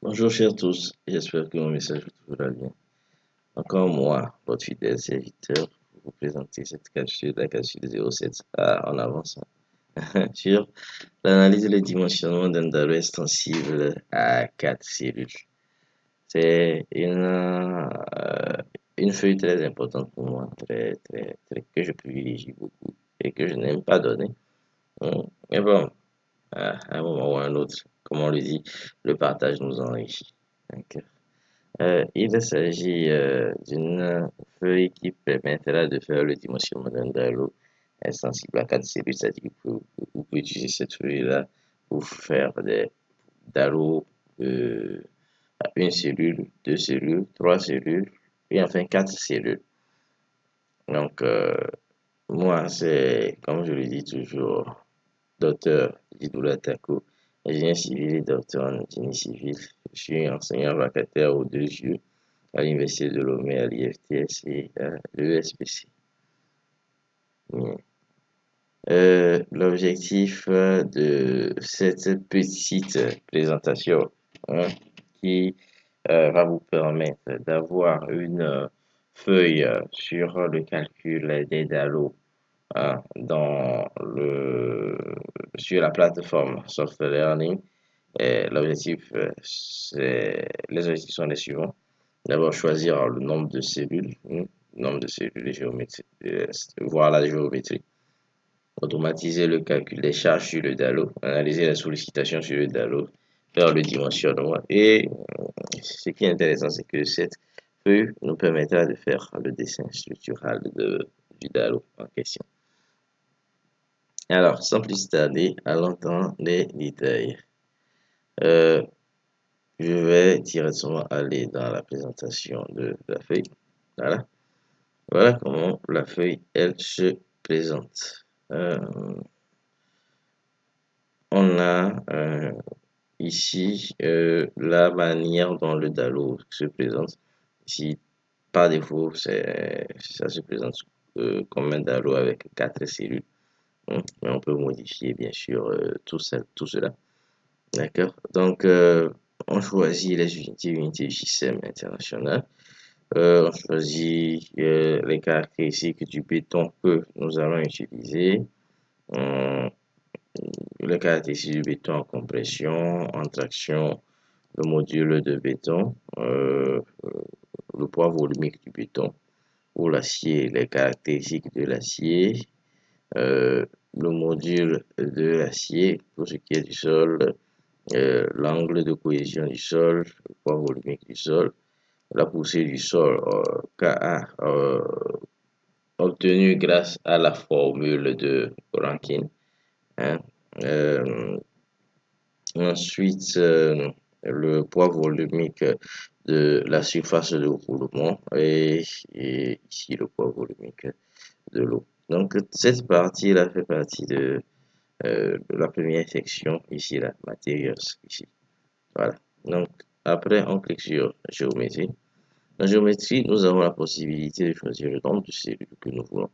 Bonjour chers tous, j'espère que mon message vous va bien. Encore moi, votre fidèle serviteur, pour vous présenter cette capsule, la capsule 07 en avance sur l'analyse et le dimensionnement d'un tableau extensible à 4 cellules. C'est une feuille très importante pour moi, que je privilégie beaucoup et que je n'aime pas donner. Mais bon, à un moment ou à un autre, comme on le dit, le partage nous enrichit. Donc, il s'agit d'une feuille qui permettra de faire le dimensionnement d'un dialogue sensible à 4 cellules, c'est-à-dire que vous pouvez utiliser cette feuille-là pour faire des dialogues à une cellule, deux cellules, trois cellules, et enfin 4 cellules. Donc, moi, c'est, comme je le dis toujours, docteur Djidoula Tako, ingénieur civil et docteur en génie civil. Je suis enseignant vacataire aux deux yeux à l'Université de Lomé, à l'IFTS et à l'ESPC. L'objectif de cette petite présentation qui va vous permettre d'avoir une feuille sur le calcul des DALO sur la plateforme Software Learning. L'objectif, les objectifs sont les suivants. D'abord, choisir le nombre de cellules géométriques, voir la géométrie. Automatiser le calcul des charges sur le DALO, analyser la sollicitation sur le DALO, faire le dimensionnement. Et ce qui est intéressant, c'est que cette feuille nous permettra de faire le dessin structural du DALO en question. Alors, sans plus tarder, allons dans les détails. Je vais directement aller dans la présentation de la feuille. Voilà. Voilà comment la feuille, elle se présente. On a ici la manière dont le DALO se présente. Ici, par défaut, ça se présente comme un DALO avec 4 cellules. Mais on peut modifier, bien sûr, tout cela. D'accord? Donc, on choisit les unités du système international. On choisit les caractéristiques du béton que nous allons utiliser. Les caractéristiques du béton en compression, en traction, le module de béton, le poids volumique du béton. Pour l'acier, les caractéristiques de l'acier, le module de l'acier pour ce qui est du sol, l'angle de cohésion du sol, le poids volumique du sol, la poussée du sol Ka obtenue grâce à la formule de Rankine. Ensuite, le poids volumique de la surface de roulement et ici le poids volumique de l'eau. Donc cette partie-là fait partie de la première section, ici la materials, ici. Voilà. Donc après on clique sur géométrie. Dans géométrie, nous avons la possibilité de choisir le nombre de cellules que nous voulons.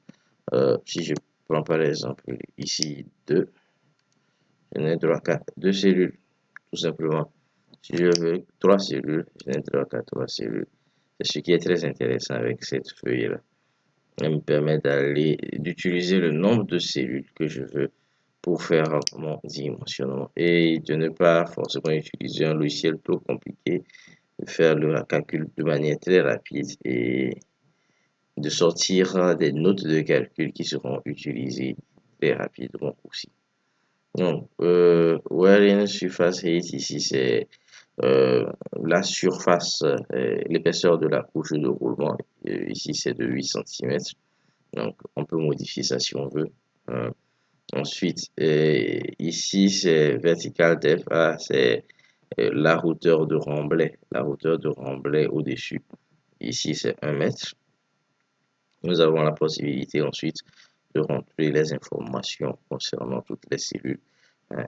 Si je prends par exemple ici 2, je n'ai droit qu'à 2 cellules, tout simplement. Si je veux 3 cellules, je n'ai droit qu'à 3 cellules. C'est ce qui est très intéressant avec cette feuille-là. Elle me permet d'utiliser le nombre de cellules que je veux pour faire mon dimensionnement et de ne pas forcément utiliser un logiciel trop compliqué, de faire le calcul de manière très rapide et de sortir des notes de calcul qui seront utilisées très rapidement aussi. Donc, where surface height ici, c'est la surface, l'épaisseur de la couche de roulement. Ici, c'est de 8 cm. Donc, on peut modifier ça si on veut. Ensuite, ici, c'est vertical depth. C'est la hauteur de remblai. La hauteur de remblai au-dessus. Ici, c'est 1 mètre. Nous avons la possibilité ensuite de rentrer les informations concernant toutes les cellules.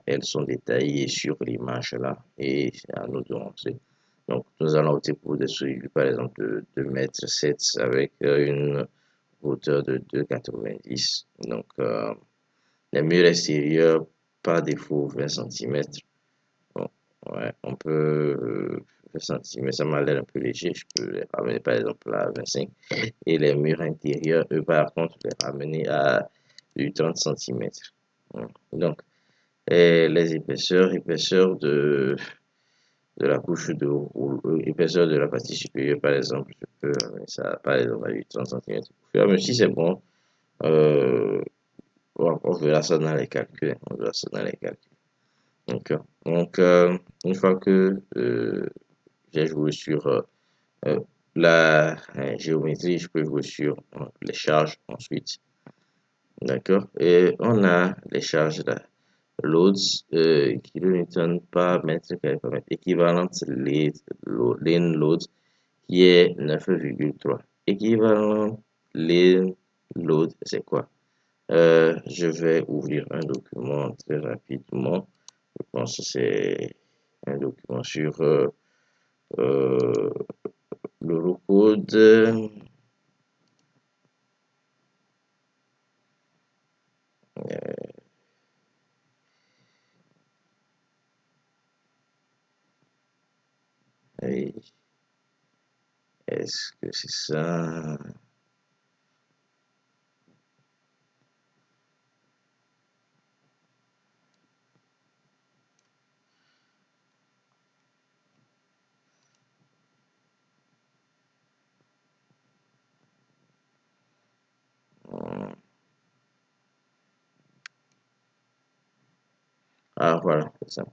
Elles sont détaillées sur l'image là et c'est à nous de rentrer. Donc, nous allons opter pour des cellules, par exemple, de 2,7 m avec une hauteur de 2,90 m. Donc, les murs extérieurs, par défaut, 20 cm. Bon, Ouais, on peut faire sentir, mais ça m'a l'air un peu léger. Je peux les ramener par exemple à 25. Et les murs intérieurs, eux, par contre, les ramener à du 30 centimètres. Donc, et les épaisseurs de la couche de roule, épaisseur de la partie supérieure, par exemple, je peux ramener ça, par exemple, à du 30 centimètres. Mais si c'est bon, euh, on verra ça dans les calculs. On verra ça dans les calculs. Donc, une fois que j'ai joué sur euh, la géométrie, je peux jouer sur les charges ensuite. D'accord? Et on a les charges là. Loads, kilonewton par mètre carré par mètre, équivalente lane load qui est 9,3. Équivalent lane load, c'est quoi? Je vais ouvrir un document très rapidement. Je pense que c'est un document sur euh, l'Eurocode. Et est-ce que c'est ça? Ah, voilà, c'est ça.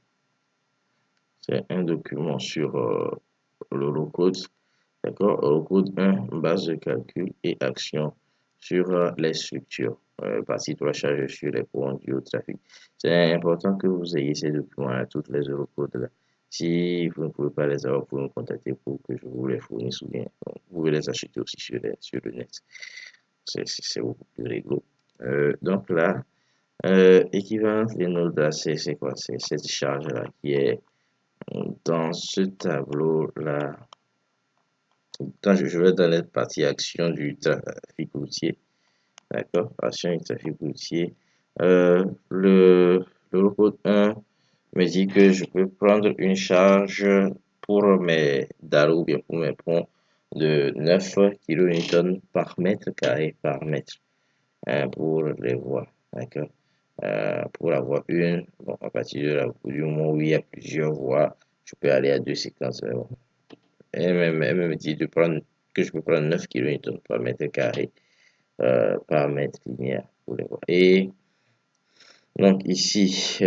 C'est un document sur l'Eurocode. D'accord? Eurocode 1, base de calcul et action sur les structures. Partie 3, charge sur les courants du trafic. C'est important que vous ayez ces documents-là, toutes les Eurocodes là. Si vous ne pouvez pas les avoir, vous pouvez me contacter pour que je vous les fournisse ou bien vous pouvez les acheter aussi sur le net. C'est beaucoup plus rigolo. Donc là, équivalence des nodes là, c'est quoi? C'est cette charge-là qui est dans ce tableau-là. Quand je vais dans la partie action du trafic routier, d'accord, action du trafic routier, le code 1 me dit que je peux prendre une charge pour mes dallos ou bien pour mes ponts de 9 kN par mètre carré par mètre pour les voies, d'accord. Pour avoir une, bon, à partir du moment où il y a plusieurs voies, je peux aller à deux séquences. Bon. Elle me dit que je peux prendre 9 kN par mètre carré par mètre linéaire pour les voir. Et donc ici,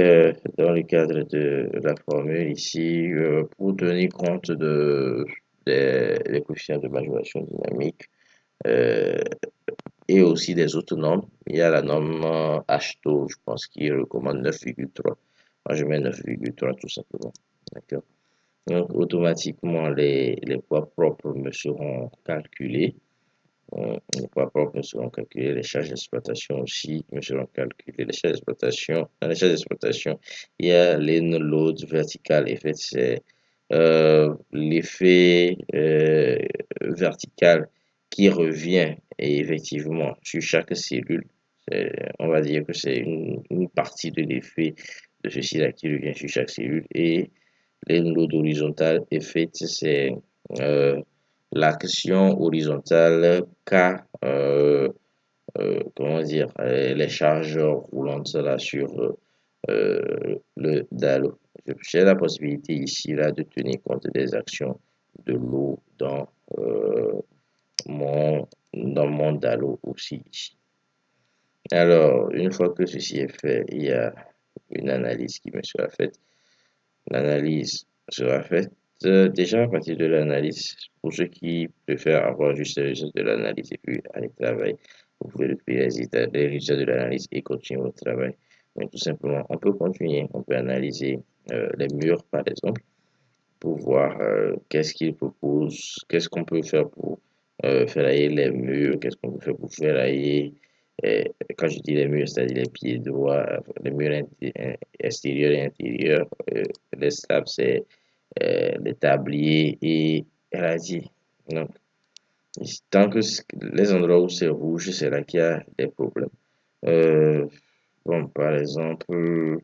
dans le cadre de la formule, ici, pour tenir compte des coefficients de majoration dynamique euh, et aussi des autres normes, il y a la norme HTO, je pense, qui recommande 9,3. Moi, je mets 9,3 tout simplement. D'accord. Donc, automatiquement, les poids propres me seront calculés. Les poids propres me seront calculés. Les charges d'exploitation aussi me seront calculées. Les charges d'exploitation, dans les charges d'exploitation, il y a les load vertical. En fait, c'est l'effet vertical qui revient et effectivement sur chaque cellule. On va dire que c'est une partie de l'effet de ceci-là qui revient sur chaque cellule. Et l'enload horizontal est fait, c'est euh, l'action horizontale qu'a, comment dire, les charges roulantes là sur le DALO. J'ai la possibilité ici là de tenir compte des actions de l'eau mon, dans mon DALO aussi ici. Alors, une fois que ceci est fait, il y a une analyse qui me sera faite. L'analyse sera faite déjà à partir de l'analyse. Pour ceux qui préfèrent avoir juste les résultats de l'analyse et puis aller travailler, vous pouvez récupérer les résultats de l'analyse et continuer votre travail. Mais tout simplement, on peut continuer, on peut analyser les murs par exemple pour voir qu'est-ce qu'ils proposent, qu'est-ce qu'on peut faire pour ferrailler les murs, qu'est-ce qu'on peut faire pour ferrailler, euh, quand je dis les murs, c'est-à-dire les pieds droits, les murs extérieurs et intérieurs, les slabs, c'est les tabliers et dit. Donc, tant que les endroits où c'est rouge, c'est là qu'il y a des problèmes. Euh, bon, par exemple,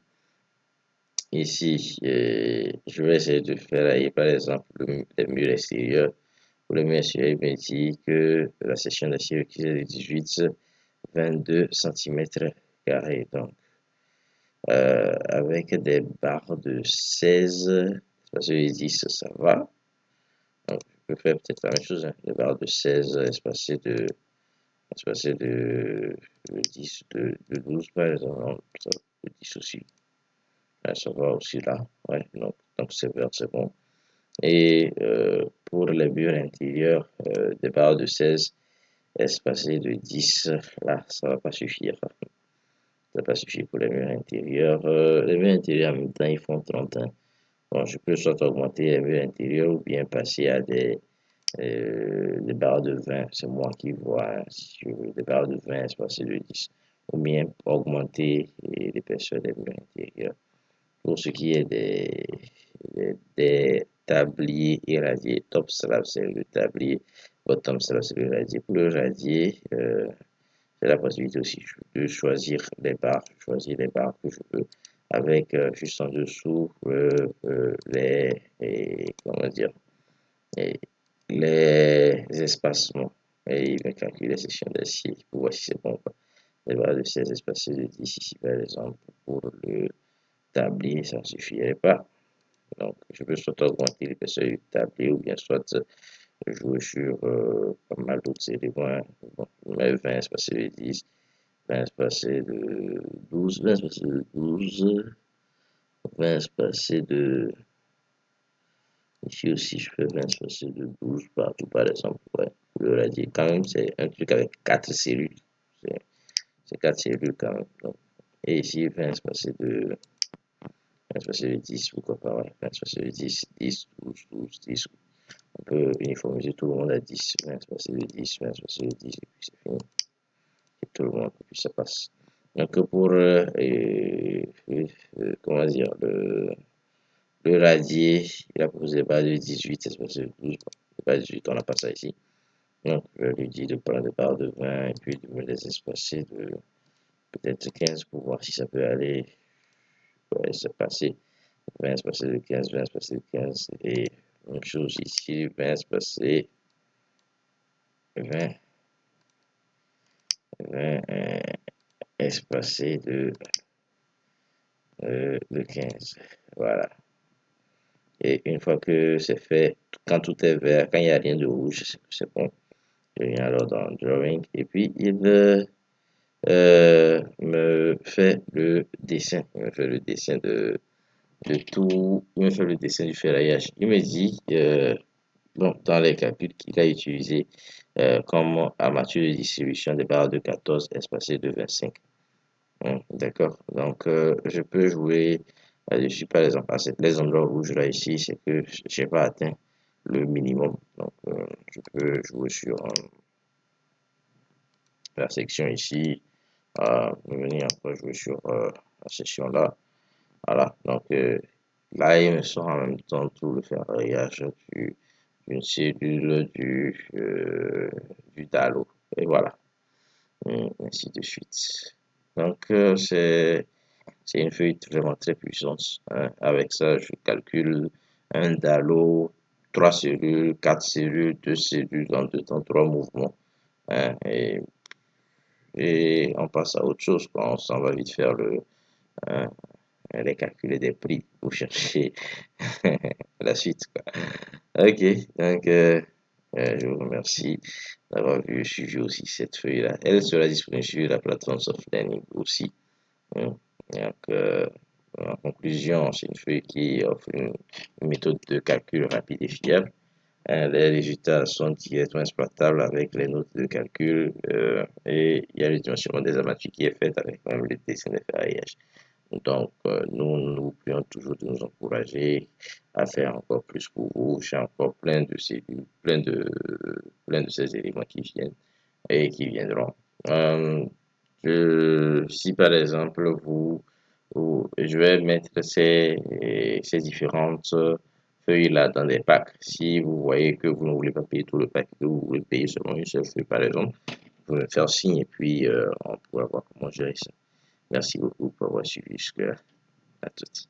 ici, je vais essayer de faire, par exemple, les murs extérieurs. Pour le mur extérieur, il me dit que la section d'acier requise est de 18-22 cm². Donc, avec des barres de 16, parce que 10, ça va. Donc, je peux faire peut-être la même chose, hein. Des barres de 16 espacées de 10, de 12 par exemple. Non, de 10 aussi. Ça va aussi là. Ouais, donc c'est vert, c'est bon. Et pour les murs intérieurs, des barres de 16 espacées de 10, là, ça va pas suffire. Ça va pas suffire pour les murs intérieurs. Les murs intérieurs, en même temps, ils font 31. Bon, je peux soit augmenter les murs intérieurs ou bien passer à des barres de 20. C'est moi qui vois, hein, si je veux, des barres de 20 espacées de 10. Ou bien augmenter l'épaisseur des murs intérieurs. Pour ce qui est des tabliers irradiés, top slab c'est le tablier, bottom slab c'est le radier. Pour le radier, j'ai la possibilité aussi de choisir les barres, que je veux, avec juste en dessous comment dire, et les espacements. Et il va calculer les sections d'acier pour voir si c'est bon ou pas. Les barres de 16 espacées de 10 ici par exemple pour le tablier, ça ne suffirait pas. Donc, je peux soit augmenter l'épaisseur du tablier ou bien soit jouer sur pas mal d'autres éléments. Bon, je mets 20 espacé de 10, 20 espacé de 12, 20 espacé de 12, 20 espacé de... Ici aussi, je fais 20 espacé de 12 partout, par exemple. Ouais, le radier, quand même, c'est un truc avec 4 cellules. C'est 4 cellules quand même. Donc, et ici, 20 espacé de 10, pourquoi pas, ouais. 20 10, 10, 12, 12, 10. On peut uniformiser tout le monde à 10, 20 espacé de 10, 20 espacé de 10, et puis c'est fini. Et tout le monde, et puis ça passe. Donc pour, comment dire, le radier, il a proposé pas de 18 espacé de 12, pas 18, on n'a pas ça ici. Donc je lui dis de prendre des barres de 20 et puis de me les espacer de peut-être 15 pour voir si ça peut aller. Ouais, c'est passé. 20 espacé de 15, 20 espacé de 15 et même chose ici, 20 espacé 20, 20 espacé de 15. Voilà. Et une fois que c'est fait, quand tout est vert, quand il n'y a rien de rouge, c'est bon. Je viens alors dans Drawing et puis il me fait le dessin. Il me fait le dessin de tout. Il me fait le dessin du ferraillage. Il me dit, bon, dans les calculs qu'il a utilisé comme armature de distribution des barres de 14 espacées de 25. D'accord. Donc, je peux jouer là-dessus, par exemple, les endroits rouges là ici, c'est que j'ai pas atteint le minimum. Donc, je peux jouer sur la section ici, venir encore jouer sur la section là. Voilà. Donc, là, il me sort en même temps tout le ferraillage d'une cellule du DALO. Et voilà. Ainsi de suite. Donc, c'est une feuille vraiment très puissante, hein. Avec ça, je calcule un DALO, 3 cellules, 4 cellules, 2 cellules dans 3 mouvements, hein. Et on passe à autre chose, quoi. On s'en va vite faire hein, les calculs des prix pour chercher la suite, quoi. Ok, donc je vous remercie d'avoir suivi aussi cette feuille-là. Elle sera disponible sur la plateforme Soft Learning aussi, hein. Donc, en conclusion, c'est une feuille qui offre une méthode de calcul rapide et fiable. Les résultats sont directement exploitables avec les notes de calcul et il y a le dimensionnement des armatures qui est fait avec même les dessins de ferraillage. Donc, nous nous prions toujours de nous encourager à faire encore plus pour vous. J'ai encore plein de ces éléments qui viennent et qui viendront. Euh, si par exemple je vais mettre ces différentes feuilles-là dans des packs. Si vous voyez que vous ne voulez pas payer tout le pack, que vous voulez payer seulement une seule feuille par exemple, vous pouvez me faire signe et puis on pourra voir comment gérer ça. Merci beaucoup pour avoir suivi jusque-là. À toutes.